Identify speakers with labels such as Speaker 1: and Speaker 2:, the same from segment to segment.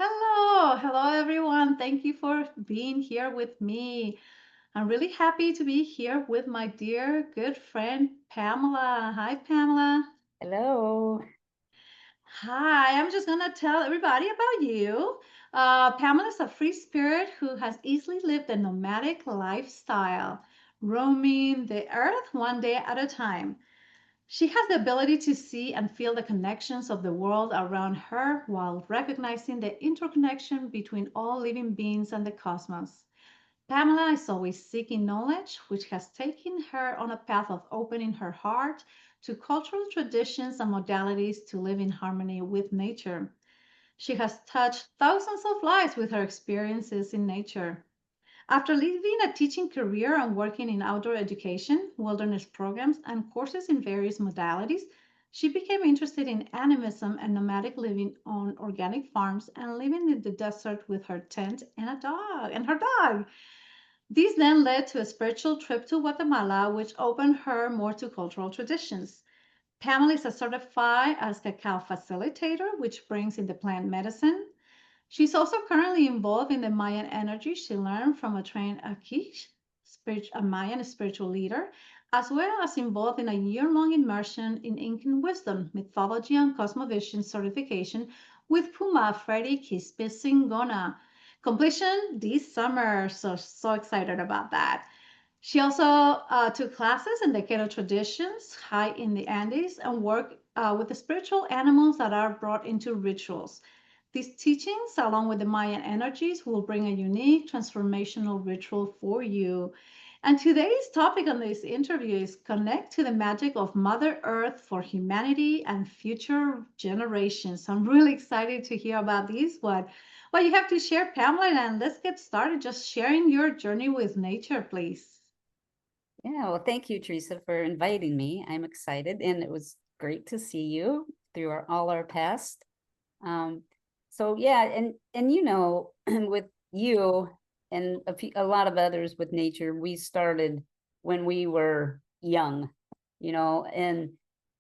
Speaker 1: Hello everyone. Thank you for being here with me. I'm really happy to be here with my dear good friend Pamela. Hi, Pamela.
Speaker 2: Hello.
Speaker 1: Hi, I'm just gonna tell everybody about you. Pamela is a free spirit who has easily lived a nomadic lifestyle, roaming the earth one day at a time. She has the ability to see and feel the connections of the world around her while recognizing the interconnection between all living beings and the cosmos. Pamela is always seeking knowledge, which has taken her on a path of opening her heart to cultural traditions and modalities to live in harmony with nature. She has touched thousands of lives with her experiences in nature. After leaving a teaching career and working in outdoor education, wilderness programs, and courses in various modalities, she became interested in animism and nomadic living on organic farms and living in the desert with her tent and her dog. These then led to a spiritual trip to Guatemala, which opened her more to cultural traditions. Pamela is a certified as Cacao Facilitator, which brings in the plant medicine. She's also currently involved in the Mayan energy she learned from a trained Akish, a Mayan spiritual leader, as well as involved in a year-long immersion in Incan Wisdom, Mythology and Cosmovision Certification with Puma, Fredy, Quispe Singona. Completion this summer, so excited about that. She also took classes in the Quero traditions, high in the Andes, and worked with the spiritual animals that are brought into rituals. These teachings, along with the Mayan energies, will bring a unique transformational ritual for you. And today's topic on this interview is connect to the magic of Mother Earth for humanity and future generations. I'm really excited to hear about these. What you have to share, Pamela, and let's get started just sharing your journey with nature, please.
Speaker 2: Yeah, well, thank you, Teresa, for inviting me. I'm excited, and it was great to see you through all our past. Um, so yeah, and with you and a lot of others with nature, we started when we were young, and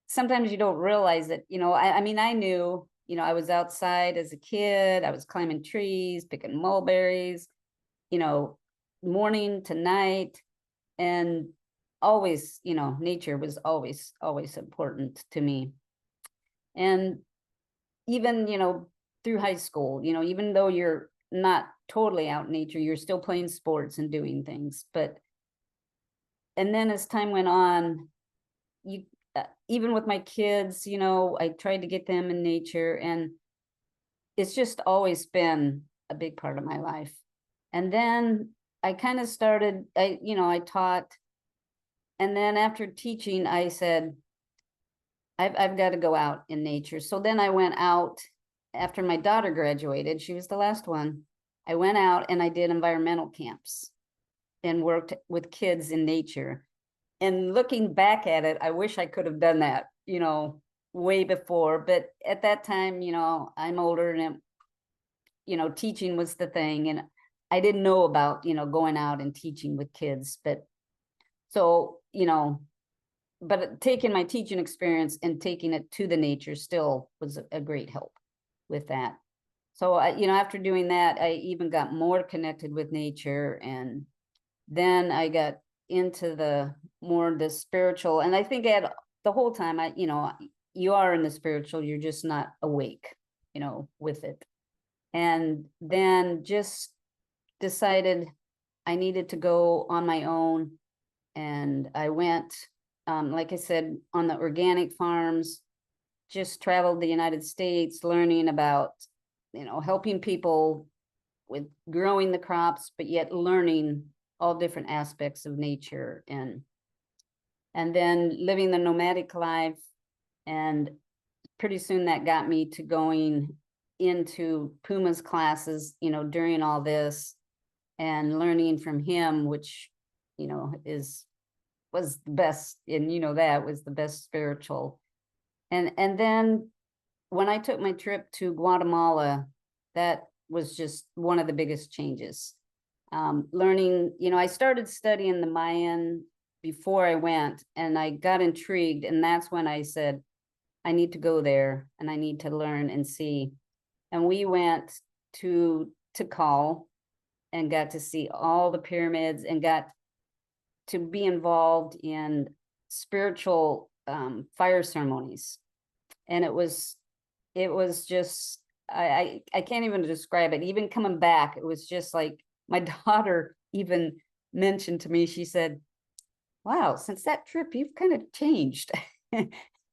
Speaker 2: sometimes you don't realize it. I mean, I knew, I was outside as a kid. I was climbing trees, picking mulberries, you know, morning to night, and always, nature was always important to me. And even, through high school, even though you're not totally out in nature, you're still playing sports and doing things. And then as time went on, you even with my kids, I tried to get them in nature, and it's just always been a big part of my life. And then I kind of started, I taught. And then after teaching, I said, I've got to go out in nature. So then I went out after my daughter graduated. She was the last one. I went out and I did environmental camps and worked with kids in nature. And looking back at it, I wish I could have done that, way before. But at that time, I'm older, and, teaching was the thing. And I didn't know about, going out and teaching with kids. But so, but taking my teaching experience and taking it to the nature still was a great help with that. So after doing that, I even got more connected with nature, and then I got into the spiritual. And I think the whole time, you are in the spiritual, you're just not awake, with it. And then just decided I needed to go on my own, and I went, like I said, on the organic farms, just traveled the United States, learning about, helping people with growing the crops, but yet learning all different aspects of nature, and then living the nomadic life. And pretty soon that got me to going into Puma's classes, during all this, and learning from him, which, was the best. And that was the best spiritual. And then when I took my trip to Guatemala, that was just one of the biggest changes. Learning, I started studying the Mayan before I went, and I got intrigued, and that's when I said, I need to go there and I need to learn and see. And we went to Tikal and got to see all the pyramids and got to be involved in spiritual fire ceremonies. And it was just, I can't even describe it. Even coming back, it was just like my daughter even mentioned to me, she said, wow, since that trip, you've kind of changed.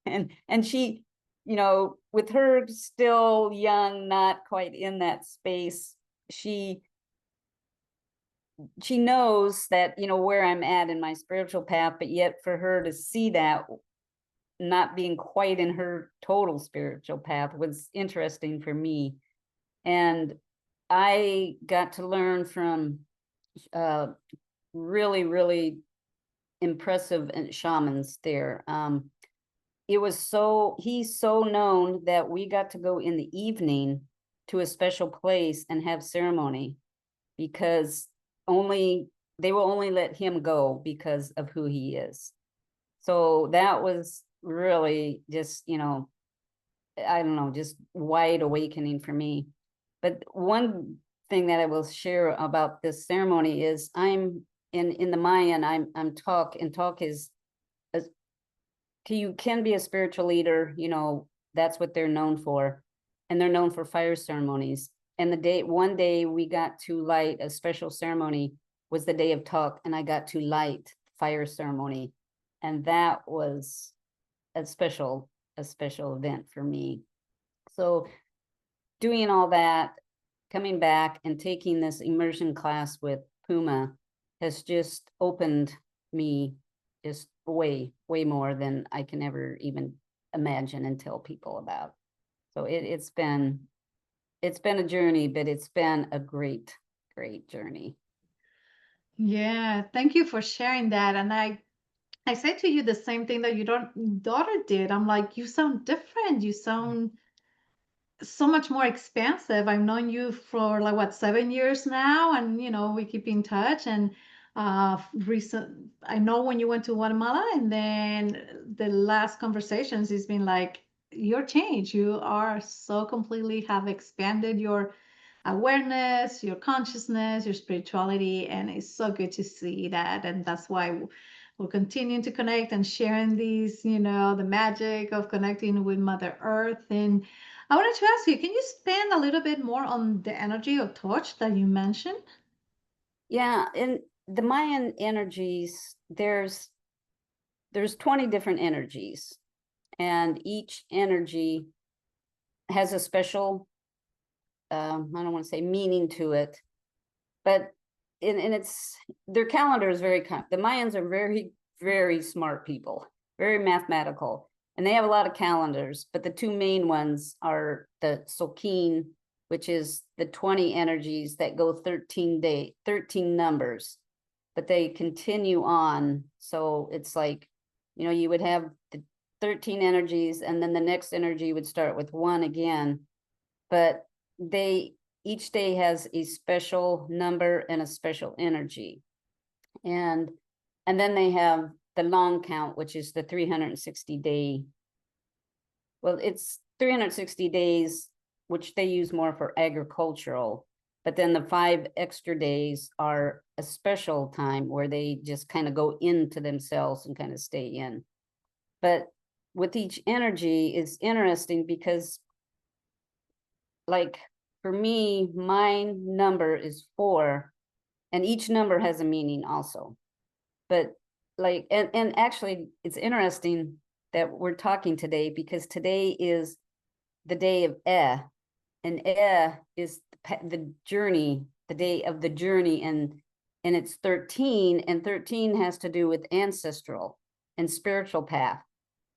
Speaker 2: and she, with her still young, not quite in that space, she knows that, where I'm at in my spiritual path, but yet for her to see that not being quite in her total spiritual path was interesting for me. And I got to learn from really, really impressive shamans there. He's so known that we got to go in the evening to a special place and have ceremony, because they will only let him go because of who he is. So that was really just, I don't know, just wide awakening for me. But one thing that I will share about this ceremony is I'm in the Mayan, I'm talk, and talk is you can be a spiritual leader, that's what they're known for. And they're known for fire ceremonies. And one day we got to light a special ceremony was the day of talk, and I got to light fire ceremony. And that was a special event for me. So doing all that, coming back and taking this immersion class with Puma has just opened me just way more than I can ever even imagine and tell people about. So it's been a journey, but it's been a great journey.
Speaker 1: Yeah, thank you for sharing that. And I said to you the same thing that your daughter did. I'm like, you sound different. You sound so much more expansive. I've known you for like what, 7 years now, and we keep in touch. And I know when you went to Guatemala, and then the last conversations has been like your change. You are so completely have expanded your awareness, your consciousness, your spirituality, and it's so good to see that. And that's why we're continuing to connect and sharing these, the magic of connecting with Mother Earth. And I wanted to ask you, can you expand a little bit more on the energy of touch that you mentioned?
Speaker 2: Yeah, in the Mayan energies, there's 20 different energies, and each energy has a special I don't want to say meaning to it, but it's their calendar is the Mayans are very, very smart people, very mathematical, and they have a lot of calendars, but the two main ones are the Sokin, which is the 20 energies that go 13 numbers, but they continue on. So it's like, you would have the 13 energies, and then the next energy would start with 1 again, but each day has a special number and a special energy. And then they have the long count, which is the 360 day. Well, it's 360 days, which they use more for agricultural, but then the 5 extra days are a special time where they just kind of go into themselves and kind of stay in. But with each energy is interesting because, like, for me, my number is 4, and each number has a meaning also. But like, and actually, it's interesting that we're talking today, because today is the day of and is the journey, the day of the journey, and it's 13, and 13 has to do with ancestral and spiritual path.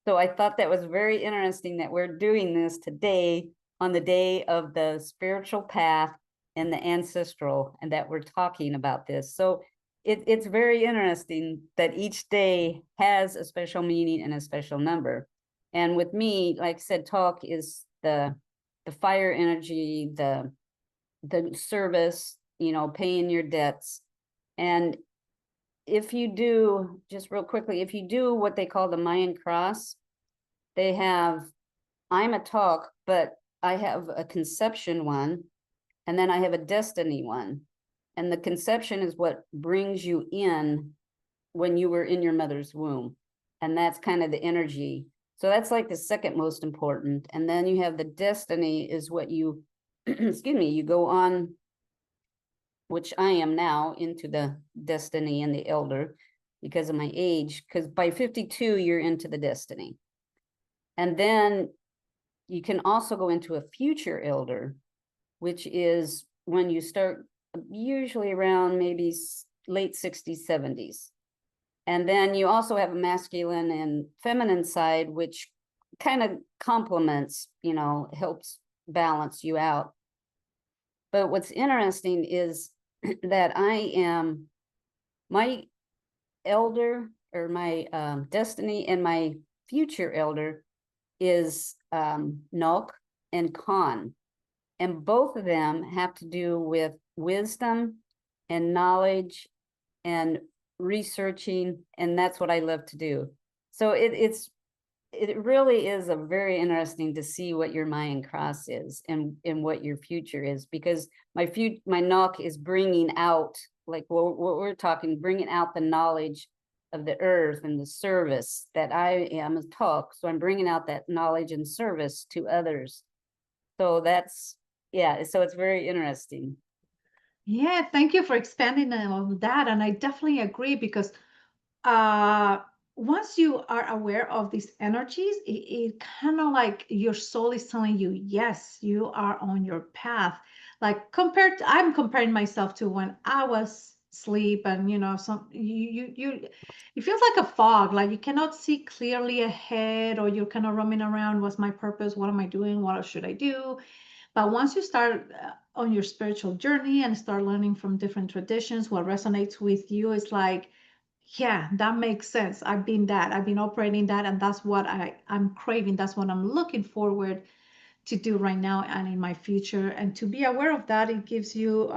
Speaker 2: So I thought that was very interesting that we're doing this today on the day of the spiritual path and the ancestral, and that we're talking about this. So it's very interesting that each day has a special meaning and a special number. And with me, like I said, talk is the fire energy, the service, paying your debts. And if you do, just real quickly, if you do what they call the Mayan cross, I'm a talk, but I have a conception one, And then I have a destiny one. And the conception is what brings you in when you were in your mother's womb. And that's kind of the energy. So that's like the second most important. And then you have the destiny is what you, excuse me, you go on, which I am now, into the destiny and the elder because of my age. Because by 52, you're into the destiny. And then you can also go into a future elder, which is when you start usually around maybe late 60s, 70s. And then you also have a masculine and feminine side, which kind of complements, helps balance you out. But what's interesting is that my elder or my destiny and my future elder is Nok and Khan. And both of them have to do with wisdom and knowledge and researching, and that's what I love to do. So it really is a very interesting to see what your Mayan cross is and what your future is, because my Nok is bringing out, like what we're talking, bringing out the knowledge of the earth and the service that I am a talk. So I'm bringing out that knowledge and service to others. So that's, yeah, so it's very interesting.
Speaker 1: Yeah, thank you for expanding on that. And I definitely agree because uh, once you are aware of these energies, it kind of like your soul is telling you, yes, you are on your path. Like I'm comparing myself to when I was asleep, and it feels like a fog, like you cannot see clearly ahead, or you're kind of roaming around. What's my purpose? What am I doing? What should I do? But once you start on your spiritual journey and start learning from different traditions, what resonates with you is like, yeah, that makes sense. I've been that. I've been operating that, and that's what I'm craving. That's what I'm looking forward to do right now and in my future. And to be aware of that, it gives you,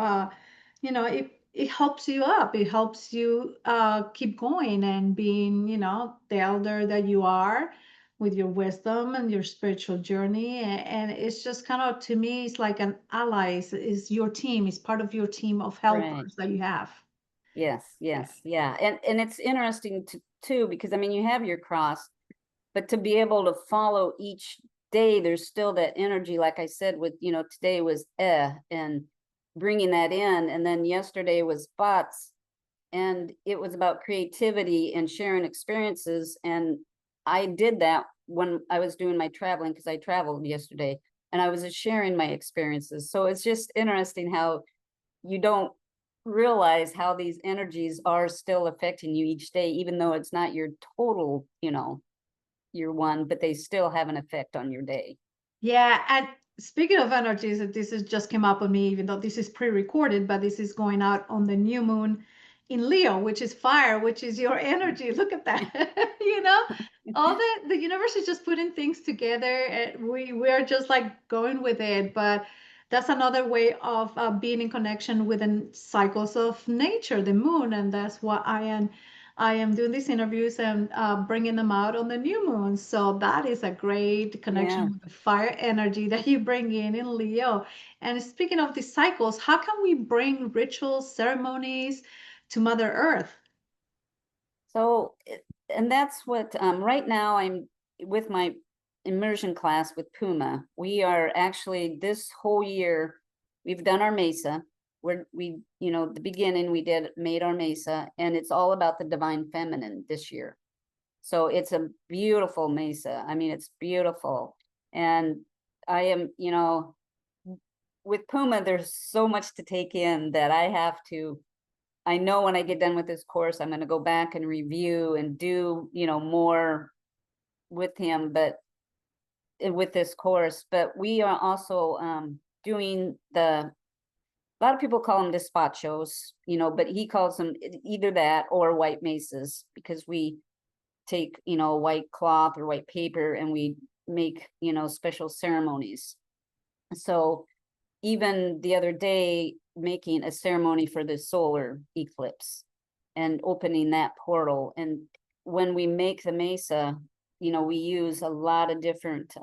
Speaker 1: it helps you up. It helps you keep going and being, the elder that you are with your wisdom and your spiritual journey. And it's just kind of, to me, it's like an ally. Is your team. It's part of your team of
Speaker 2: Right.
Speaker 1: helpers that you have.
Speaker 2: Yes, yes, yeah. And it's interesting too, because I mean you have your cross, but to be able to follow each day, there's still that energy, like I said, with today was and bringing that in, and then yesterday was bots, and it was about creativity and sharing experiences. And I did that when I was doing my traveling, because I traveled yesterday, and I was just sharing my experiences. So it's just interesting how you don't realize how these energies are still affecting you each day, even though it's not your total, your one, but they still have an effect on your day.
Speaker 1: Yeah, and speaking of energies, this is just came up on me, even though this is pre-recorded, but this is going out on the new moon in Leo, which is fire, which is your energy. Look at that. All the universe is just putting things together, and we're just like going with it. But that's another way of being in connection with the cycles of nature, the moon, and that's what I am doing these interviews and bringing them out on the new moon. So that is a great
Speaker 2: Yeah.
Speaker 1: connection with the fire energy that you bring in Leo. And speaking of these cycles, how can we bring rituals, ceremonies to Mother Earth?
Speaker 2: So, and that's what right now I'm with my immersion class with Puma. We are actually this whole year we've done our mesa. Where we, the beginning we made our mesa, and it's all about the divine feminine this year. So it's a beautiful mesa. I mean, it's beautiful. And I am, with Puma, there's so much to take in that I know when I get done with this course, I'm going to go back and review and do, more with him, but with this course. But we are also doing a lot of people call them despachos, but he calls them either that or white mesas, because we take white cloth or white paper and we make special ceremonies. So even the other day, making a ceremony for the solar eclipse and opening that portal. And when we make the mesa, we use a lot of different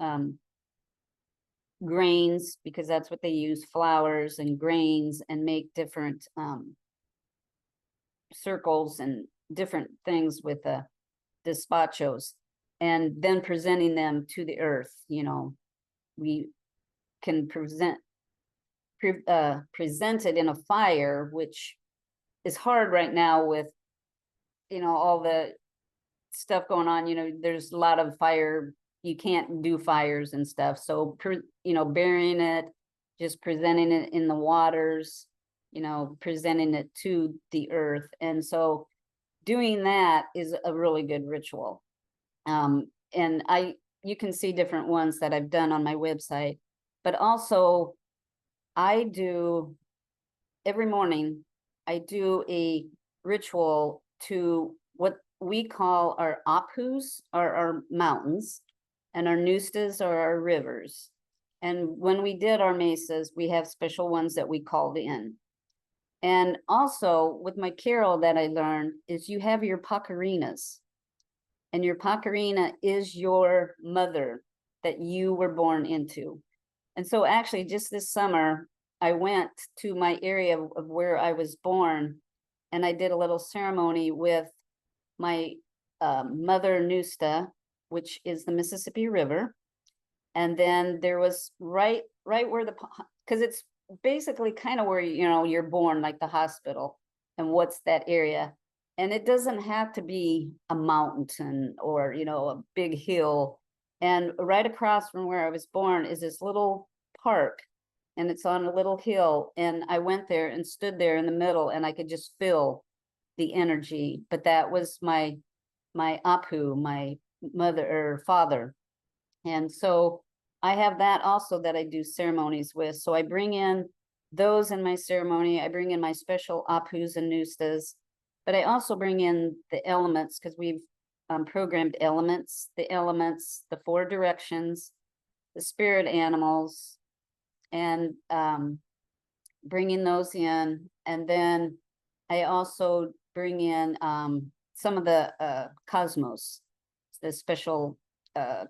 Speaker 2: grains, because that's what they use, flours and grains, and make different circles and different things with the despachos, and then presenting them to the earth. We can present it in a fire, which is hard right now with all the stuff going on. There's a lot of fire, you can't do fires and stuff. So burying it, just presenting it in the waters, presenting it to the earth. And so doing that is a really good ritual. And you can see different ones that I've done on my website, but also I do every morning, I do a ritual to what we call our apus, are our mountains, and our nustas are our rivers. And when we did our mesas, we have special ones that we called in. And also with my carol that I learned is you have your pacarinas. And your pacarina is your mother that you were born into. And so actually just this summer, I went to my area of where I was born, and I did a little ceremony with my mother Nusta, which is the Mississippi River. And then there was right where because it's basically kind of where you're born, like the hospital, and what's that area. And it doesn't have to be a mountain or a big hill. And right across from where I was born is this little park, and it's on a little hill. And I went there and stood there in the middle, and I could just feel the energy. But that was my apu, my mother or father. And so I have that also that I do ceremonies with. So I bring in those in my ceremony. I bring in my special apus and nustas, but I also bring in the elements, because we've programmed elements, the 4 directions, the spirit animals, and bringing those in. And then I also bring in some of the cosmos, the special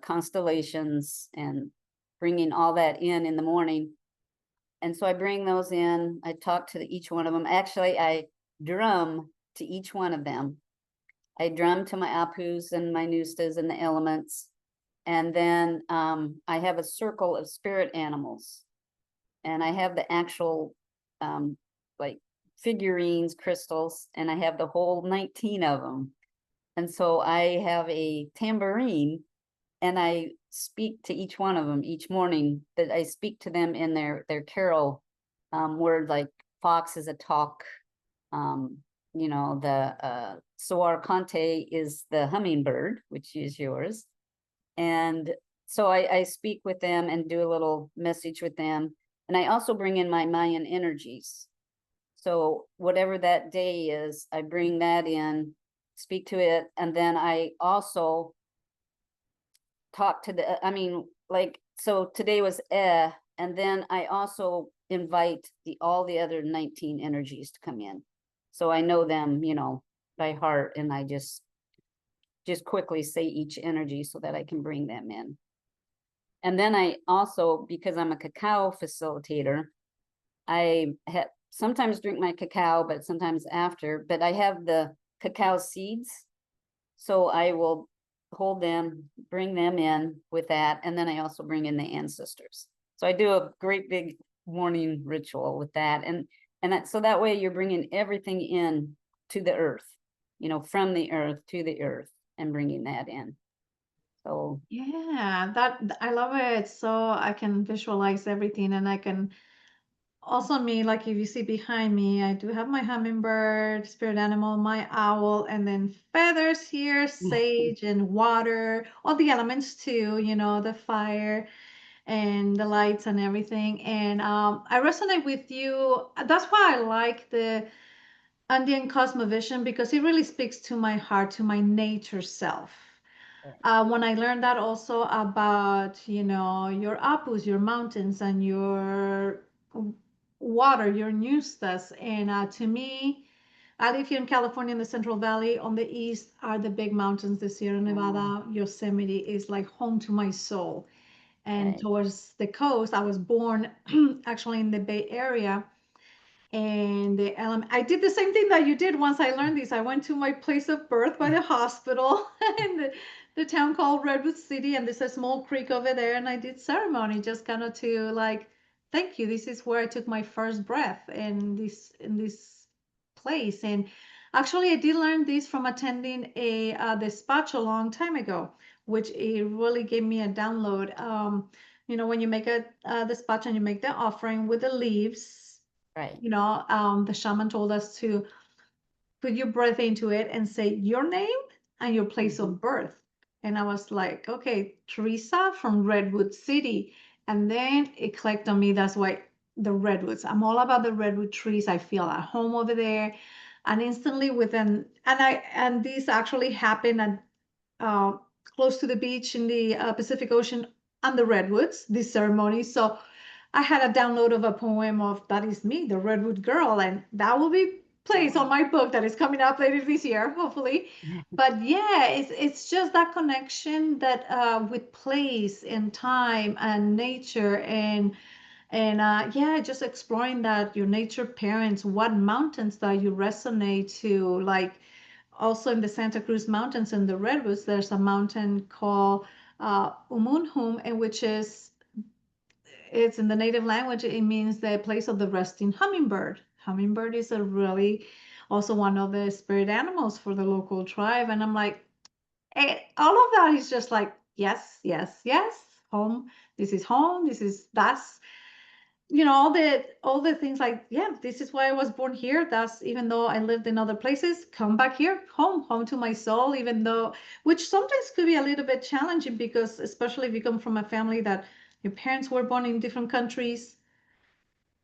Speaker 2: constellations, and bringing all that in the morning. And so I bring those in, I talk to each one of them. Actually, I drum to each one of them. I drum to my apus and my nustas and the elements. And then I have a circle of spirit animals. And I have the actual like figurines, crystals, and I have the whole 19 of them. And so I have a tambourine, and I speak to each one of them each morning. That I speak to them in their carol word, like fox is a talk. The Soar Conte is the hummingbird, which is yours. And so I speak with them and do a little message with them. And I also bring in my Mayan energies. So whatever that day is, I bring that in, speak to it, and then I also talk to so today was and then I also invite all the other 19 energies to come in. So I know them, by heart, and I just quickly say each energy so that I can bring them in. And then I also, because I'm a cacao facilitator, I sometimes drink my cacao, but sometimes after, but I have the cacao seeds. So I will hold them, bring them in with that. And then I also bring in the ancestors. So I do a great big morning ritual with that. And so that way you're bringing everything in to the earth, from the earth to the earth, and bringing that in. So
Speaker 1: Yeah, that I love it. So I can visualize everything, and I can also me, like if you see behind me, I do have my hummingbird, spirit animal, my owl, and then feathers here, sage and water, all the elements too, the fire and the lights and everything. And I resonate with you. That's why I like the Indian Cosmovision, because it really speaks to my heart, to my nature self. When I learned that also about, your apus, your mountains, and your water, your nustas, and to me, I live here in California in the Central Valley. On the east are the big mountains, the Sierra Nevada, Yosemite is like home to my soul. and
Speaker 2: Right.
Speaker 1: towards the coast. I was born actually in the Bay Area. And I did the same thing that you did once I learned this. I went to my place of birth by the hospital in the town called Redwood City, and there's a small creek over there. And I did ceremony just kind of to like, thank you. This is where I took my first breath in this place. And actually, I did learn this from attending a dispatch a long time ago, which it really gave me a download. When you make a dispatch and you make the offering with the leaves,
Speaker 2: Right.
Speaker 1: the shaman told us to put your breath into it and say your name and your place
Speaker 2: Hmm.
Speaker 1: of birth. And I was like, okay, Teresa from Redwood City. And then it clicked on me. That's why the redwoods. I'm all about the redwood trees. I feel at home over there. And instantly within, and this actually happened at uh, close to the beach in the Pacific Ocean and the redwoods, this ceremony. So I had a download of a poem of That Is Me, the Redwood Girl, and that will be placed on
Speaker 2: Oh.
Speaker 1: my book that is coming up later this year, hopefully. But yeah, it's just that connection that with place and time and nature and yeah, just exploring that your nature parents, what mountains that you resonate to, like also in the Santa Cruz Mountains in the Redwoods, there's a mountain called Umunhum, and which is it's in the native language, it means the place of the resting hummingbird. Hummingbird is a really also one of the spirit animals for the local tribe. And I'm like, all of that is just like, yes, yes, yes, home. This is home. That's all the things like, yeah, this is why I was born here. That's even though I lived in other places, come back here, home to my soul, even though, which sometimes could be a little bit challenging because especially if you come from a family that your parents were born in different countries,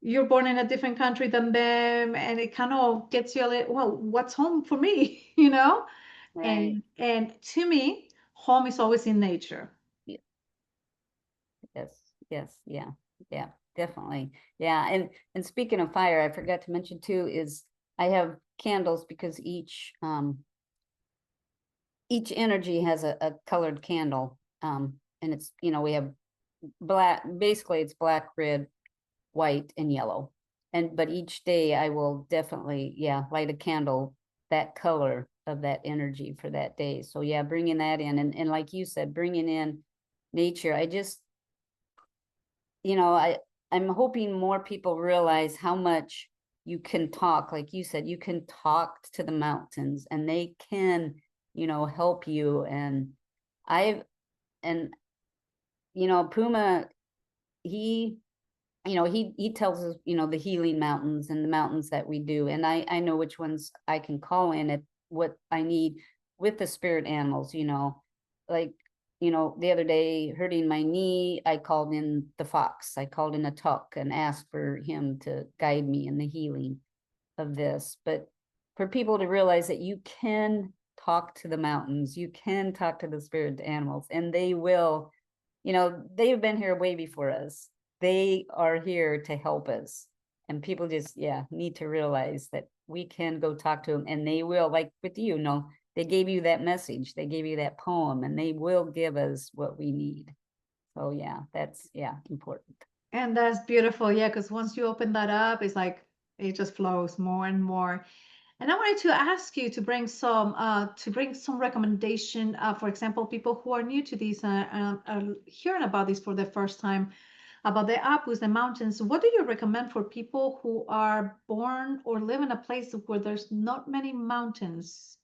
Speaker 1: you're born in a different country than them, and it kind of gets you a little, well, what's home for me,
Speaker 2: Right.
Speaker 1: and to me, home is always in nature.
Speaker 2: Ye- Yes. Yes. Yeah. Yeah. Definitely. Yeah. And speaking of fire, I forgot to mention too is I have candles because each energy has a colored candle. And it's we have black. Basically, it's black, red, white, and yellow. But each day I will definitely, yeah, light a candle that color of that energy for that day. So yeah, bringing that in, and like you said, bringing in nature. I just, I'm hoping more people realize how much you can talk. Like you said, you can talk to the mountains, and they can, help you. And I've and Puma, he he tells us, the healing mountains and the mountains that we do. And I know which ones I can call in at what I need with the spirit animals, like, the other day hurting my knee, I called in the fox. I called in a tuck and asked for him to guide me in the healing of this. But for people to realize that you can talk to the mountains, you can talk to the spirit animals, and they will, they've been here way before us. They are here to help us. And people just, yeah, need to realize that we can go talk to them, and they will, like with you, they gave you that message, they gave you that poem, and they will give us what we need. So yeah, that's, yeah, important.
Speaker 1: And that's beautiful. Yeah, because once you open that up, it's like it just flows more and more. And I wanted to ask you to bring some recommendation. For example, people who are new to this, are hearing about this for the first time, about the Apus, the mountains. What do you recommend for people who are born or live in a place where there's not many mountains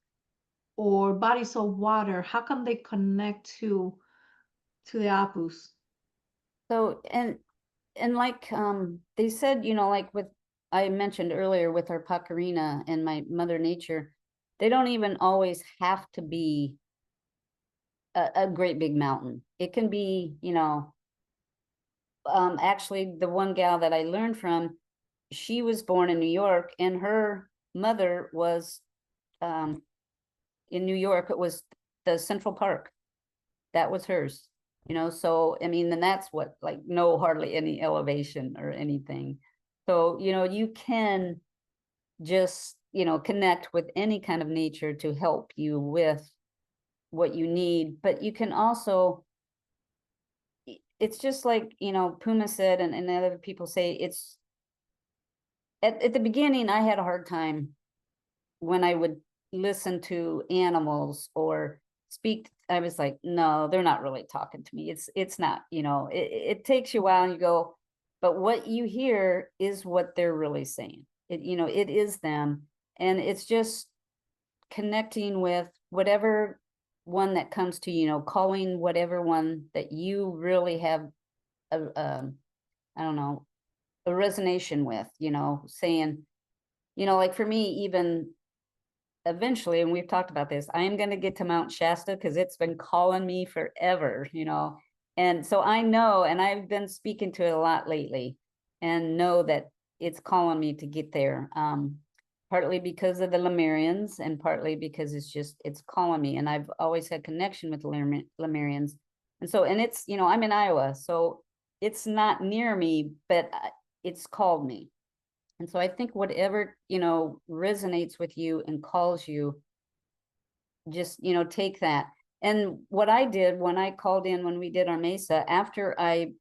Speaker 1: or bodies of water? How can they connect to the Apus?
Speaker 2: So, and like they said, like with I mentioned earlier with our Pacarina and my Mother Nature, they don't even always have to be a great big mountain. It can be, actually the one gal that I learned from, she was born in New York, and her mother was um in New York. It was the Central Park. That was hers. So I mean, and that's what, like, no hardly any elevation or anything. So you can just connect with any kind of nature to help you with what you need. But you can also, it's just like, Puma said, and other people say, it's at the beginning, I had a hard time when I would listen to animals or speak. I was like, no, they're not really talking to me. It's not, it takes you a while and you go, but what you hear is what they're really saying. It is them. And it's just connecting with whatever one that comes to, calling whatever one that you really have a I don't know, a resonation with, saying, like for me, even eventually, and we've talked about this, I am going to get to Mount Shasta because it's been calling me forever, and so I know, and I've been speaking to it a lot lately, and know that it's calling me to get there. Partly because of the Lemurians, and partly because it's calling me, and I've always had connection with the Lemurians, and so, and it's, I'm in Iowa, so it's not near me, but it's called me. And so I think whatever, resonates with you and calls you, just, take that. And what I did when I called in, when we did our mesa, after I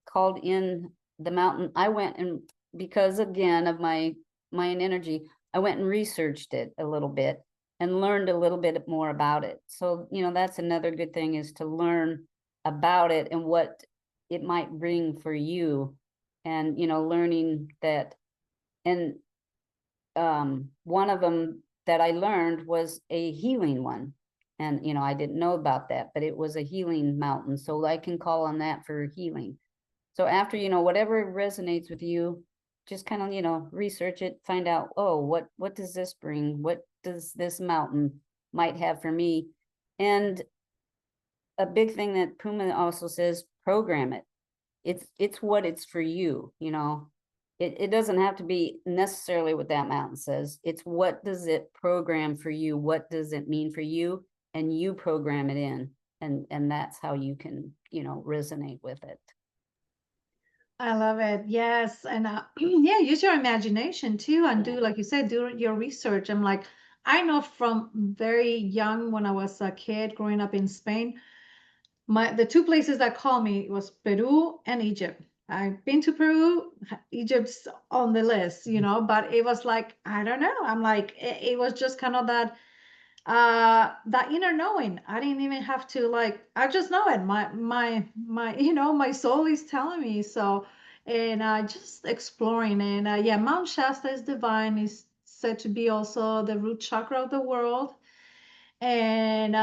Speaker 2: called in the mountain, I went and, because again of my Mayan energy, I went and researched it a little bit and learned a little bit more about it. So, that's another good thing, is to learn about it and what it might bring for you. And, learning that. And one of them that I learned was a healing one. And, I didn't know about that, but it was a healing mountain. So I can call on that for healing. So after, whatever resonates with you, just kind of, research it, find out, oh, what does this bring? What does this mountain might have for me? And a big thing that Puma also says, program it. It's what it's for you, it doesn't have to be necessarily what that mountain says. It's what does it program for you? What does it mean for you? And you program it in, and that's how you can, resonate with it.
Speaker 1: I love it. Yes. And yeah, use your imagination too and
Speaker 2: Yeah.
Speaker 1: do, like you said, do your research. I'm like, I know from very young when I was a kid growing up in Spain, the two places that called me was Peru and Egypt. I've been to Peru, Egypt's on the list, but it was like, I don't know. I'm like, it was just kind of that inner knowing. I didn't even have to, like, I just know it. My my soul is telling me. So, and just exploring. And yeah, Mount Shasta is divine, is said to be also the root chakra of the world. And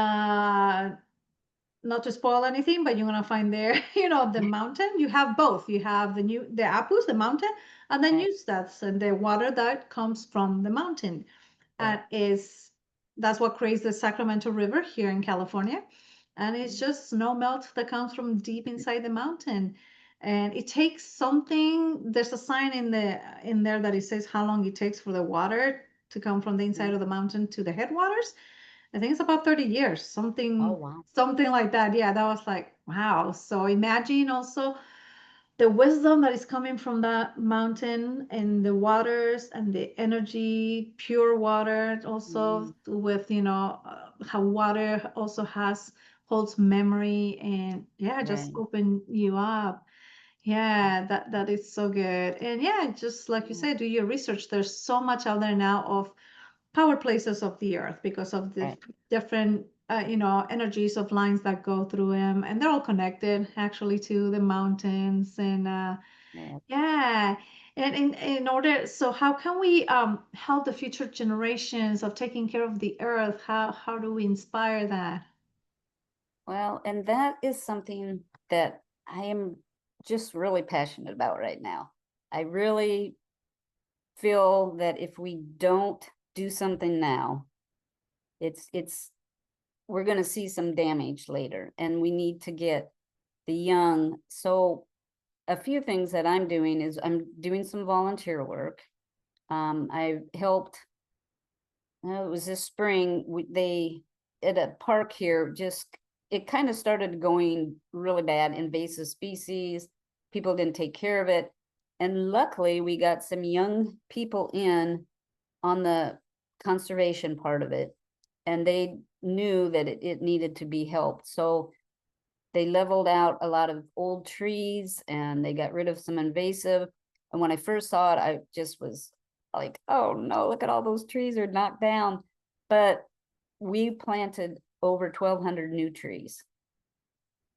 Speaker 1: not to spoil anything, but you're gonna find there, the mountain. You have both. You have the Apus, the mountain, and then
Speaker 2: Right.
Speaker 1: Newstats, and the water that comes from the mountain.
Speaker 2: Right.
Speaker 1: And is That's what creates the Sacramento River here in California. And it's just snow melt that comes from deep inside the mountain. And it takes something, there's a sign in there that it says how long it takes for the water to come from the inside of the mountain to the headwaters. I think it's about 30 years,
Speaker 2: Oh,
Speaker 1: something
Speaker 2: wow.
Speaker 1: something like that. Yeah, that was like, wow. So imagine also the wisdom that is coming from that mountain and the waters and the energy, pure water, also
Speaker 2: Mm,
Speaker 1: with, how water also holds memory, and yeah, just
Speaker 2: right.
Speaker 1: open you up. Yeah, that is so good. And yeah, just like you
Speaker 2: Yeah.
Speaker 1: said, do your research. There's so much out there now of power places of the earth because of the
Speaker 2: Right.
Speaker 1: different energies of lines that go through them, and they're all connected actually to the mountains. And
Speaker 2: Yeah.
Speaker 1: yeah, and in order, so how can we help the future generations of taking care of the earth? How do we inspire that?
Speaker 2: Well, and that is something that I am just really passionate about right now. I really feel that if we don't do something now, it's we're going to see some damage later, and we need to get the young. So a few things that I'm doing is I'm doing some volunteer work. I've helped. It was this spring. They at a park here. Just it kind of started going really bad. Invasive species. People didn't take care of it, and luckily we got some young people in on the conservation part of it, and they knew that it needed to be helped. So they leveled out a lot of old trees and they got rid of some invasive. And when I first saw it, I just was like, oh no, look at all those trees are knocked down. But we planted over 1,200 new trees.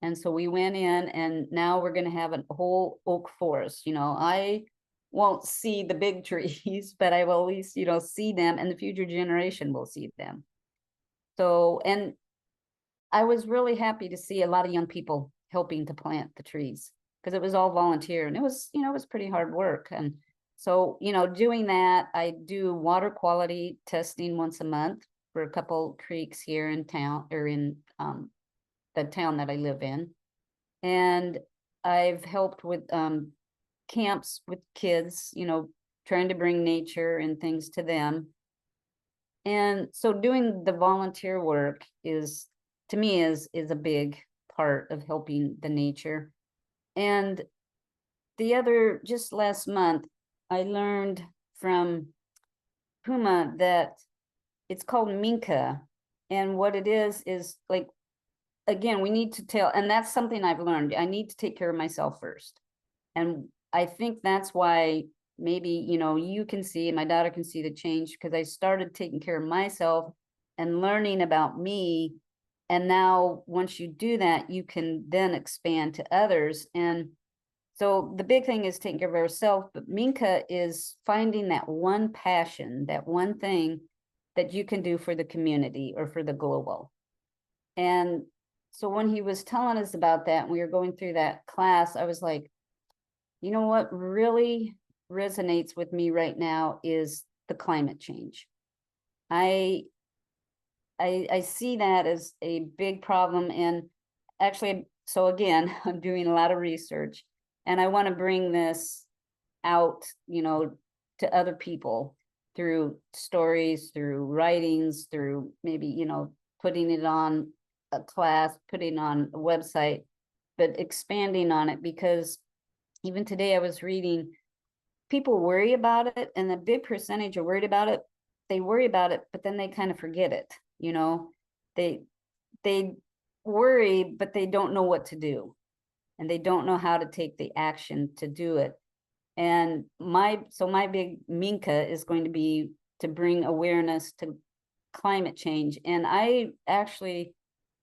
Speaker 2: And so we went in and now we're going to have a whole oak forest. I won't see the big trees, but I will at least, see them, and the future generation will see them. So, and I was really happy to see a lot of young people helping to plant the trees because it was all volunteer and it was pretty hard work. And so, doing that, I do water quality testing once a month for a couple creeks here in town, or in the town that I live in. And I've helped with camps with kids, trying to bring nature and things to them. And so doing the volunteer work is, to me, is a big part of helping the nature. And just last month, I learned from Puma that it's called minka. And what it is like, again, we need to tell, and that's something I've learned. I need to take care of myself first. And I think that's why maybe, you can see, my daughter can see the change, because I started taking care of myself and learning about me. And now once you do that, you can then expand to others. And so the big thing is taking care of ourselves, but Minka is finding that one passion, that one thing that you can do for the community or for the global. And so when he was telling us about that, and we were going through that class, I was like, you know what really resonates with me right now is the climate change. I I see that as a big problem. And actually, so again, I'm doing a lot of research, and I want to bring this out, to other people through stories, through writings, through maybe, putting it on a class, putting on a website, but expanding on it. Because even today I was reading, people worry about it, and a big percentage are worried about it. They worry about it, but then they kind of forget it. They they worry, but they don't know what to do, and they don't know how to take the action to do it. And my big minka is going to be to bring awareness to climate change. And I actually,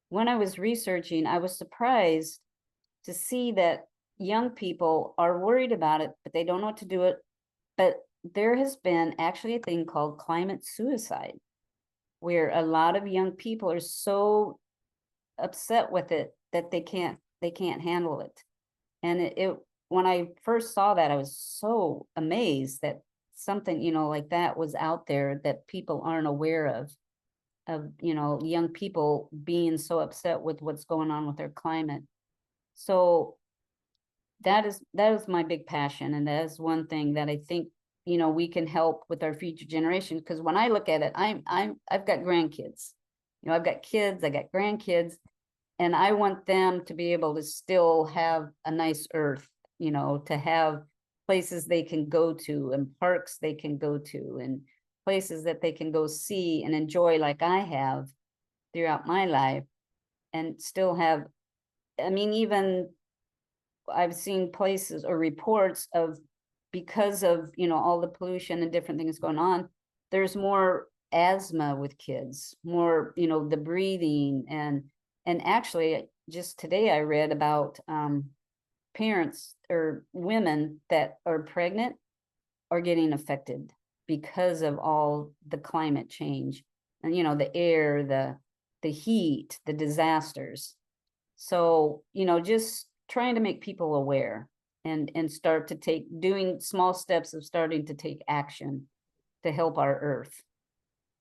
Speaker 2: when I was researching, I was surprised to see that young people are worried about it, but they don't know what to do it. But there has been actually a thing called climate suicide, where a lot of young people are so upset with it that they can't handle it. And it when I first saw that, I was so amazed that something, like that was out there that people aren't aware of, young people being so upset with what's going on with their climate. So that is my big passion, and that is one thing that I think, we can help with our future generations. Because when I look at it, I've got grandkids, I've got kids, I got grandkids, and I want them to be able to still have a nice earth, to have places they can go to, and parks they can go to, and places that they can go see and enjoy like I have throughout my life, and still have, I mean, even I've seen places or reports of, because of, all the pollution and different things going on, there's more asthma with kids, more, the breathing. And actually, just today I read about parents or women that are pregnant are getting affected because of all the climate change, and the air, the heat, the disasters. So, just trying to make people aware, and start to doing small steps of starting to take action to help our earth.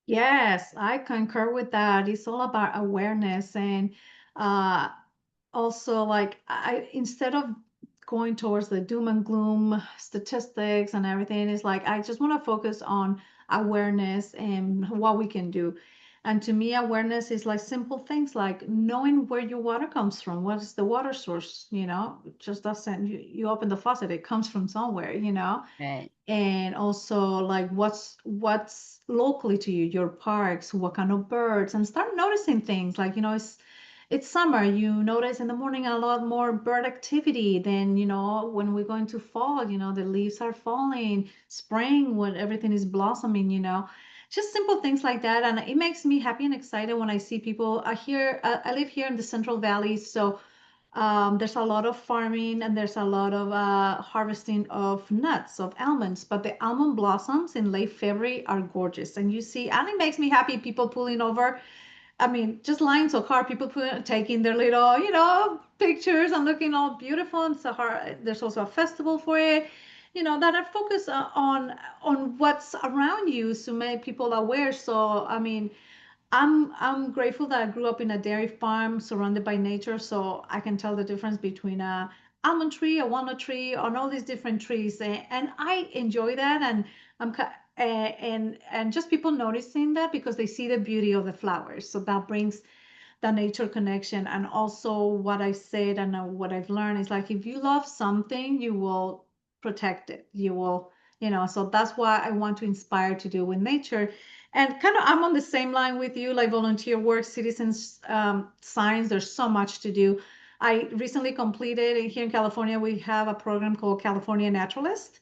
Speaker 1: Yes, I concur with that. It's all about awareness, and uh, also, like, I instead of going towards the doom and gloom statistics and everything, is like I just want to focus on awareness and what we can do. And to me, awareness is like simple things like knowing where your water comes from. What is the water source? It just doesn't, you open the faucet, it comes from somewhere.
Speaker 2: Right.
Speaker 1: And also like what's locally to you, your parks, what kind of birds, and start noticing things like, it's it's summer, you notice in the morning a lot more bird activity than, when we go into fall, the leaves are falling, spring when everything is blossoming, just simple things like that. And it makes me happy and excited when I see people here. I live here in the Central Valley, so there's a lot of farming and there's a lot of harvesting of nuts, of almonds. But the almond blossoms in late February are gorgeous. And you see, and it makes me happy people pulling over. I mean, just lines of car, people taking their little, pictures and looking all beautiful. And Sahara, there's also a festival for it, that are focused on what's around you, so make people aware. So, I mean, I'm grateful that I grew up in a dairy farm surrounded by nature, so I can tell the difference between a almond tree, a walnut tree, and all these different trees, and I enjoy that. And I'm and just people noticing that because they see the beauty of the flowers, so that brings the nature connection. And also what I said and what I've learned is like if you love something, you will protect it. You will, so that's why I want to inspire to do with nature. And kind of I'm on the same line with you, like volunteer work, citizens science. There's so much to do. I recently completed here in California, we have a program called California Naturalist.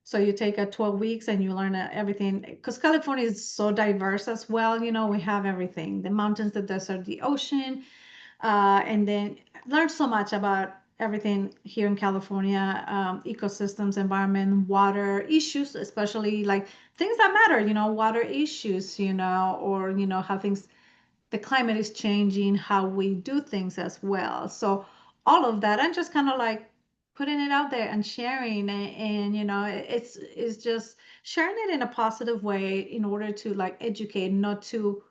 Speaker 1: So you take 12 weeks and you learn everything because California is so diverse as well. We have everything, the mountains, the desert, the ocean, and then learn so much about everything here in California, ecosystems, environment, water issues, especially like things that matter, water issues, or, how things the climate is changing, how we do things as well. So all of that, and just kind of like putting it out there and sharing, and it's just sharing it in a positive way in order to like educate, not to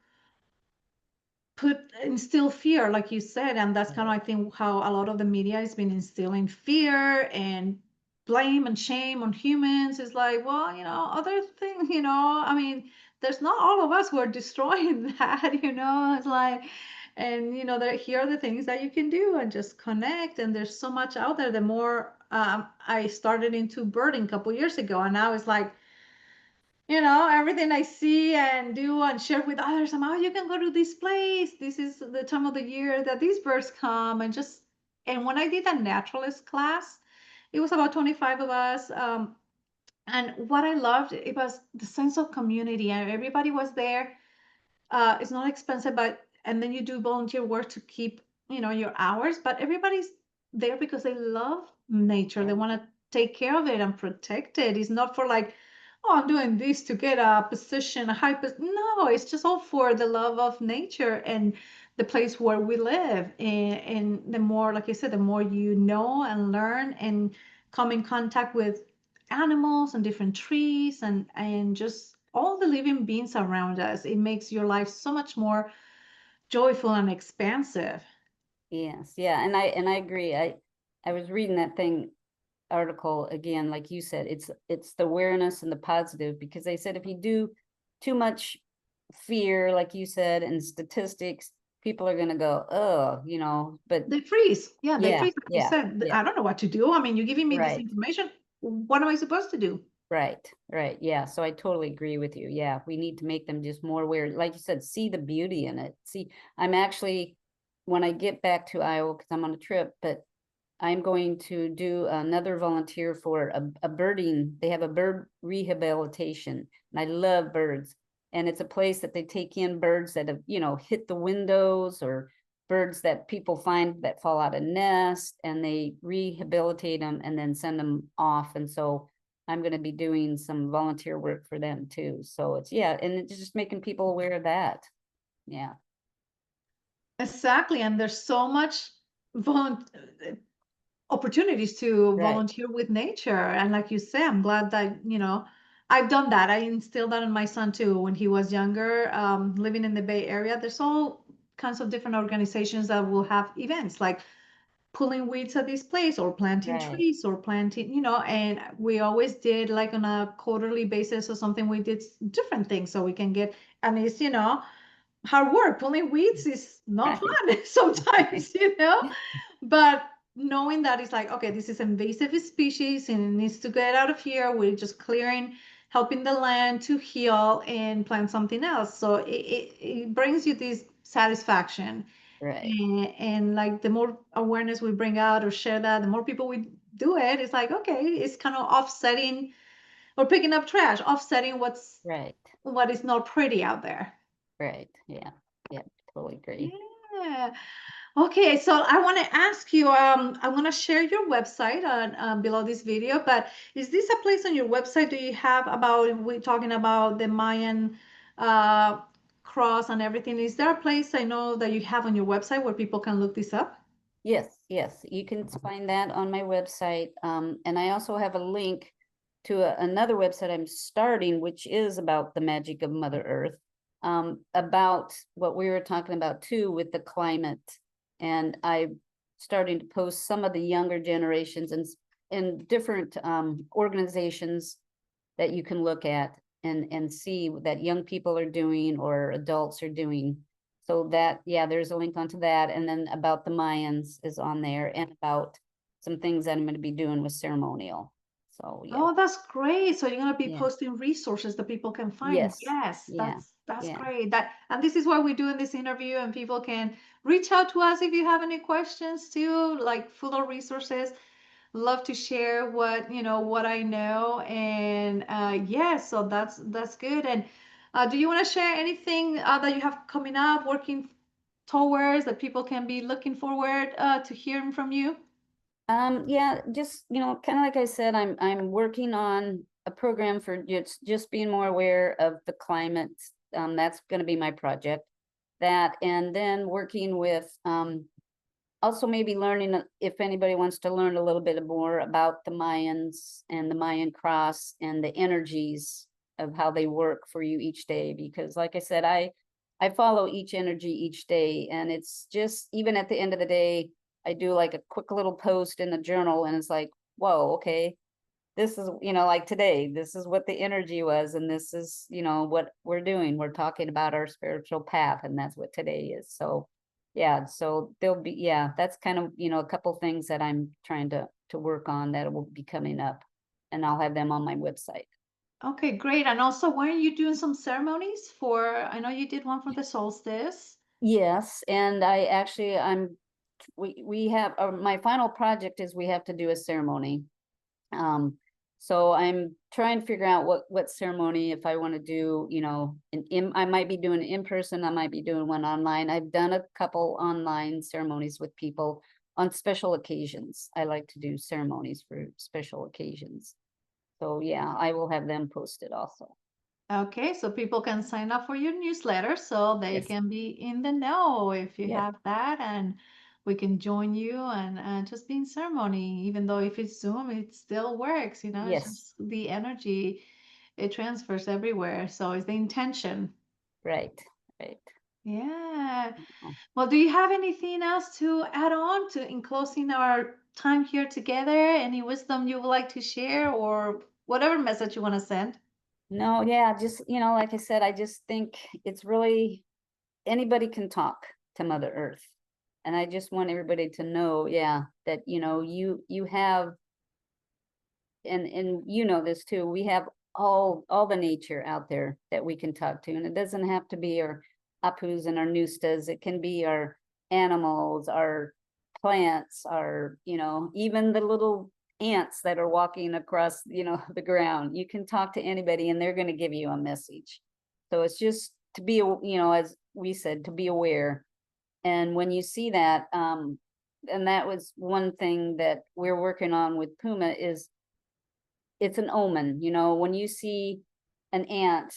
Speaker 1: put instill fear, like you said. And that's kind of I think how a lot of the media has been instilling fear and blame and shame on humans. Is like, well, other thing, I mean, there's not all of us who are destroying that, it's like, and that here are the things that you can do and just connect. And there's so much out there. The more I started into birding a couple years ago, and now it's like, everything I see and do and share with others. I'm, oh, you can go to this place. This is the time of the year that these birds come. And when I did a naturalist class, it was about 25 of us. And what I loved, it was the sense of community, and everybody was there. It's not expensive, but and then you do volunteer work to keep your hours, but everybody's there because they love nature. They
Speaker 2: Yeah.
Speaker 1: want to take care of it and protect it. It's not for like, oh, I'm doing this to get a position, a high position. No, it's just all for the love of nature and the place where we live. And the more, like I said, the more you know and learn and come in contact with animals and different trees and just all the living beings around us, it makes your life so much more joyful and expansive.
Speaker 2: Yes, yeah, and I agree. I was reading that thing article again, like you said, it's the awareness and the positive, because they said if you do too much fear, like you said, and statistics, people are gonna go, oh, but
Speaker 1: They freeze. Yeah, they
Speaker 2: yeah,
Speaker 1: freeze. Like you
Speaker 2: yeah,
Speaker 1: said,
Speaker 2: yeah,
Speaker 1: I don't know what to do. I mean, you're giving me this
Speaker 2: right.
Speaker 1: information. What am I supposed to do?
Speaker 2: Right, right. Yeah. So I totally agree with you. Yeah. We need to make them just more aware. Like you said, see the beauty in it. See, I'm actually, when I get back to Iowa, because I'm on a trip, but I'm going to do another volunteer for a birding. They have a bird rehabilitation, and I love birds. And it's a place that they take in birds that have, hit the windows, or birds that people find that fall out of nest, and they rehabilitate them and then send them off. And so I'm going to be doing some volunteer work for them too. So it's, yeah, and it's just making people aware of that. Yeah.
Speaker 1: Exactly. And there's so much volun- opportunities to
Speaker 2: Right.
Speaker 1: volunteer with nature. And like you say, I'm glad that, I've done that. I instilled that in my son too when he was younger, living in the Bay Area. There's all kinds of different organizations that will have events like pulling weeds at this place or planting
Speaker 2: Right.
Speaker 1: trees or planting, and we always did like on a quarterly basis or something. We did different things so we can get, and it's, hard work. Pulling weeds is not
Speaker 2: Right.
Speaker 1: fun sometimes, but knowing that it's like, okay, this is invasive species and it needs to get out of here. We're just clearing, helping the land to heal and plant something else. So it brings you this satisfaction.
Speaker 2: Right.
Speaker 1: And like the more awareness we bring out or share that, the more people we do it, it's like, okay, it's kind of offsetting or picking up trash, offsetting
Speaker 2: Right.
Speaker 1: what is not pretty out there.
Speaker 2: Right. Yeah. Yeah. Totally agree.
Speaker 1: Yeah. Okay, so I want to ask you, I want to share your website on below this video, but is this a place on your website? Do you have about, we're talking about the Mayan uh, cross and everything. Is there a place I know that you have on your website where people can look this up?
Speaker 2: Yes, yes, you can find that on my website. And I also have a link to another website I'm starting, which is about the magic of Mother Earth, about what we were talking about too with the climate. And I'm starting to post some of the younger generations and different organizations that you can look at and see that young people are doing or adults are doing. So that, yeah, there's a link onto that. And then about the Mayans is on there and about some things that I'm going to be doing with ceremonial. So yeah,
Speaker 1: Oh, that's great. So you're gonna be
Speaker 2: yeah,
Speaker 1: posting resources that people can find.
Speaker 2: yes,
Speaker 1: Yes,
Speaker 2: yeah,
Speaker 1: that's
Speaker 2: yeah,
Speaker 1: great. That and this is why we're doing this interview, and people can reach out to us if you have any questions too, like full of resources. Love to share what I know, and yeah, so that's good. And do you want to share anything that you have coming up, working towards that people can be looking forward to hearing from you?
Speaker 2: yeah, just kind of like I said, I'm working on a program for just being more aware of the climate. That's going to be my project. That and then working with also maybe learning if anybody wants to learn a little bit more about the Mayans and the Mayan cross and the energies of how they work for you each day. Because like I said, I follow each energy each day, and it's just even at the end of the day, I do like a quick little post in the journal, and it's like, whoa, okay, this is like today, this is what the energy was, and this is what we're doing. We're talking about our spiritual path, and that's what today is. So yeah, so there'll be, yeah, that's kind of a couple things that I'm trying to work on that will be coming up, and I'll have them on my website.
Speaker 1: Okay, great. And also, weren't you doing some ceremonies for, I know you did one for the solstice.
Speaker 2: Yes, and we have my final project is we have to do a ceremony. So I'm trying to figure out what ceremony, if I want to do, I might be doing in person, I might be doing one online. I've done a couple online ceremonies with people on special occasions. I like to do ceremonies for special occasions. So yeah, I will have them posted also.
Speaker 1: Okay, so people can sign up for your newsletter so they
Speaker 2: Yes,
Speaker 1: can be in the know if you
Speaker 2: yes,
Speaker 1: have that, and we can join you and just be in ceremony. Even though if it's Zoom, it still works, it's
Speaker 2: yes,
Speaker 1: just the energy, it transfers everywhere. So it's the intention.
Speaker 2: right, right.
Speaker 1: Yeah.
Speaker 2: Oh,
Speaker 1: Well, do you have anything else to add on to in closing our time here together? Any wisdom you would like to share or whatever message you want to send?
Speaker 2: no, yeah, just like I said, I just think it's really anybody can talk to Mother Earth. And I just want everybody to know, yeah, that you have, and this too, we have all the nature out there that we can talk to. And it doesn't have to be our apus and our nustas. It can be our animals, our plants, our, even the little ants that are walking across, the ground. You can talk to anybody and they're going to give you a message. So it's just to be, as we said, to be aware. And when you see that, and that was one thing that we're working on with Puma is it's an omen. When you see an ant,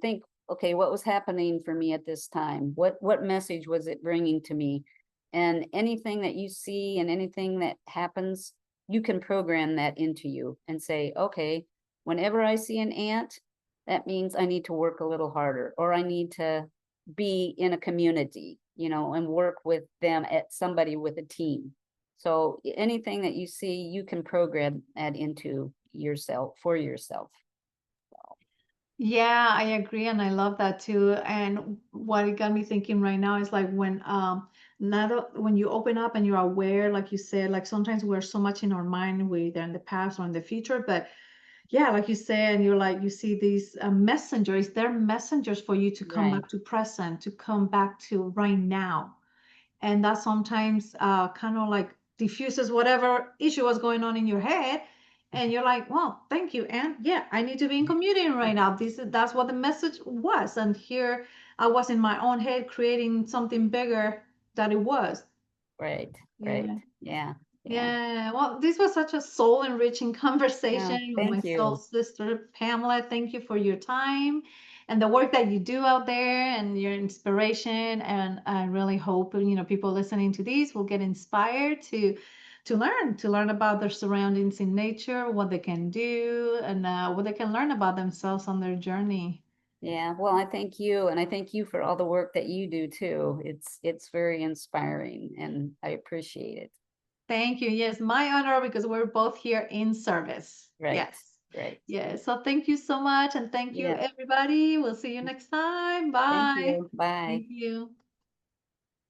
Speaker 2: think, okay, what was happening for me at this time? What message was it bringing to me? And anything that you see and anything that happens, you can program that into you and say, okay, whenever I see an ant, that means I need to work a little harder, or I need to be in a community, and work with them at somebody with a team. So anything that you see, you can program that into yourself for yourself.
Speaker 1: Yeah, I agree, and I love that too. And what it got me thinking right now is like when you open up and you're aware, like you said, like sometimes we're so much in our mind, we either in the past or in the future. But yeah, like you said, and you're like you see these messengers, they're messengers for you to come
Speaker 2: Right.
Speaker 1: back to present, to come back to right now. and that sometimes kind of like diffuses whatever issue was going on in your head, and you're like, well, thank you, and yeah, I need to be in community right now. That's what the message was, and here I was in my own head creating something bigger that it was.
Speaker 2: Right, right.
Speaker 1: Yeah.
Speaker 2: Yeah, yeah.
Speaker 1: Yeah, well, this was such a soul enriching
Speaker 2: Yeah,
Speaker 1: conversation with my
Speaker 2: thank
Speaker 1: soul
Speaker 2: you.
Speaker 1: sister, Pamela. Thank you for your time and the work that you do out there and your inspiration. And I really hope, people listening to these will get inspired to learn about their surroundings in nature, what they can do, and what they can learn about themselves on their journey.
Speaker 2: Yeah, well, I thank you, and I thank you for all the work that you do too. It's very inspiring, and I appreciate it.
Speaker 1: Thank you. Yes, my honor because we're both here in service.
Speaker 2: Right,
Speaker 1: Yes.
Speaker 2: right.
Speaker 1: Yes. So thank you so much. And thank you,
Speaker 2: Yeah,
Speaker 1: everybody. We'll see you next time.
Speaker 2: thank
Speaker 1: Bye.
Speaker 2: you. Bye.
Speaker 1: Thank you.